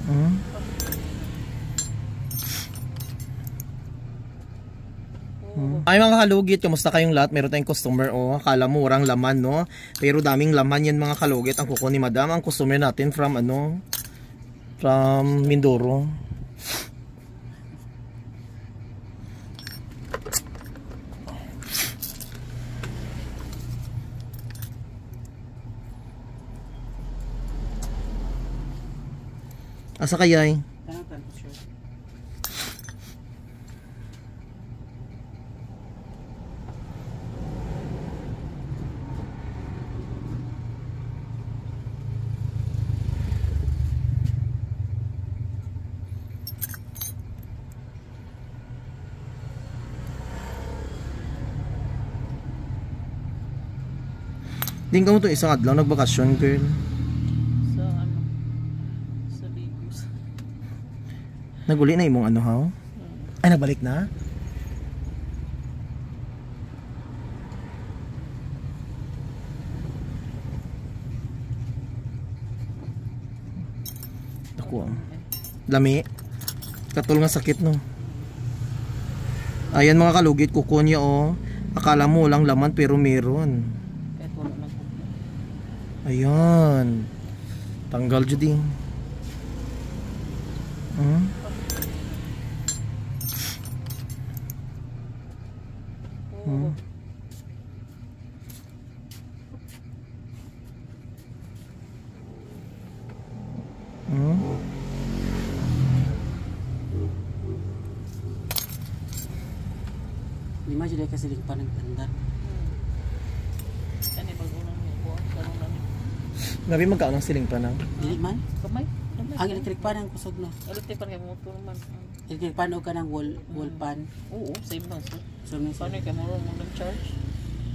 Hmm? Ay mga kalugit, kamusta kayong lahat? Meron tayong customer, oh. Akala mo warang laman, no? Pero daming laman yan mga kalugit. Ang kuko ni madam, ang customer natin from ano? From Mindoro. Asa kayay? Din ka mo itong isang adlaw, nagbakasyon, girl. Sa ano? Sa Lagos. Naguli na imong ano, ha? Ay, nagbalik na? Ako, lami. Katul nga sakit, no? Ayan mga kalugit, kuko niya, oh. Akala mo walang laman, pero meron. Ayan. Tanggal jud. Hmm? Hmm? Hmm? Lima jadi kasi limpanan andar. Ano ba unang buwan? Ganun lang. Nabi magkano ang siling pa na? Dili man. Kamay. Ang electric pan ang kusog no. Electric pan kay motor man. Electric pan o ka ng wall pan. Oo, same lang sir. So may Paano kay mo nag-charge?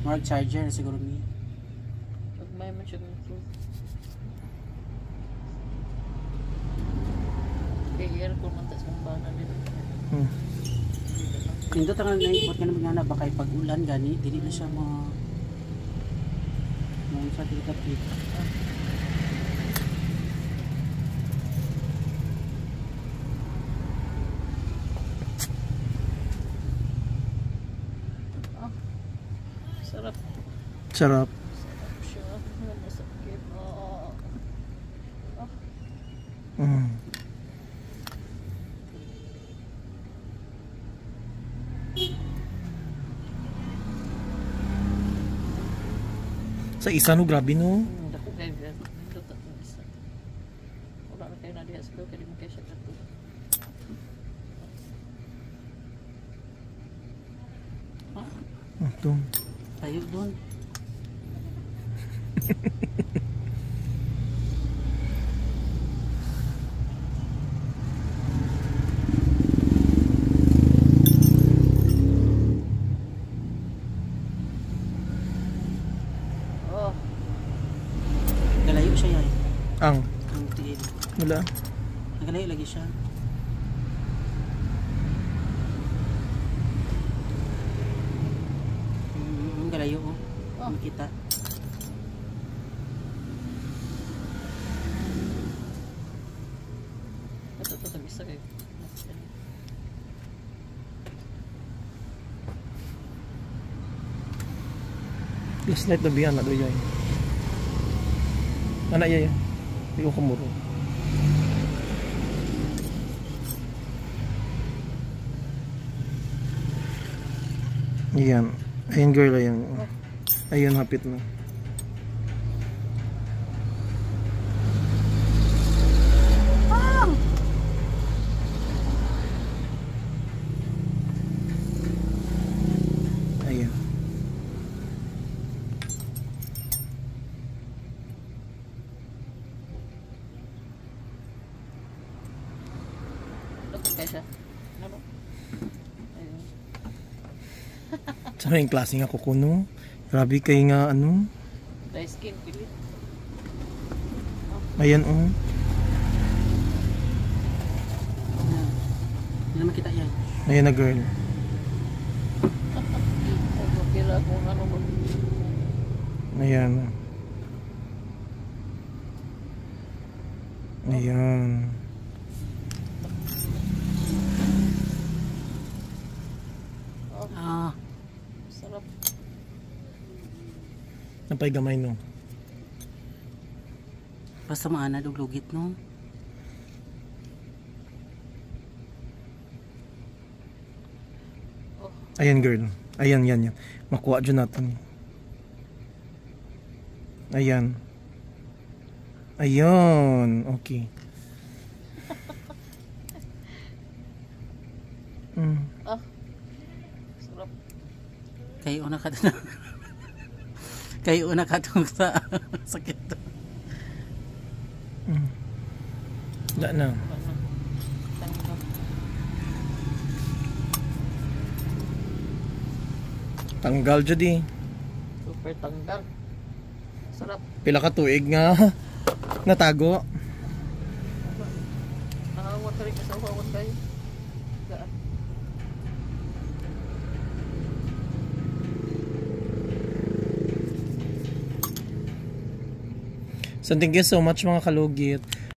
mark charger siguro ni. Pag may man siya motor. Kaya aircon man tas mong bana nila. Nindot ang naibot ka naman nga na baka pag ulan gani, dili na siya sa tikat-tikat. Sarap. Sarap. Siya. Masakit. Sa isa no, grabe no. Dako kay dito ta isa. Wala na kayo na diha sa kay mo kay siya dito. Ito. Tayo doon. Nagalayo siya yan. Ang Tiil. wala. Nagalayo lagi siya. Nagalayo oh. Makita. Ito sa bisa kay. Last night na biyan na do yay. Ana yay. Di ko kumuro. Ayan. Ayan girl, ayan. Ayan, hapit na. Ayan. Dako kay siya. Ano? Ayun. Sa yung klase nga kukuno. Grabe kay nga ano. Dry skin pili. Ayan oh. Hindi na makita yan. Ayan na girl. Ano pila kung ano ba? Ayan. Ayan. Napay gamay no. Basta maana duglugit no. Ayan girl. Ayan, yan. Makuha dyan natin. Ayan. Ayun. Okay. Ah. Sarap. Kayo na ka kayo na ka sa sakit. Wala na. Tanggal jud Super tanggal. Sarap. Pila ka tuig nga natago. Nakawat ka rin sa uhawan kayo. Gaan. So thank you so much mga kalugit.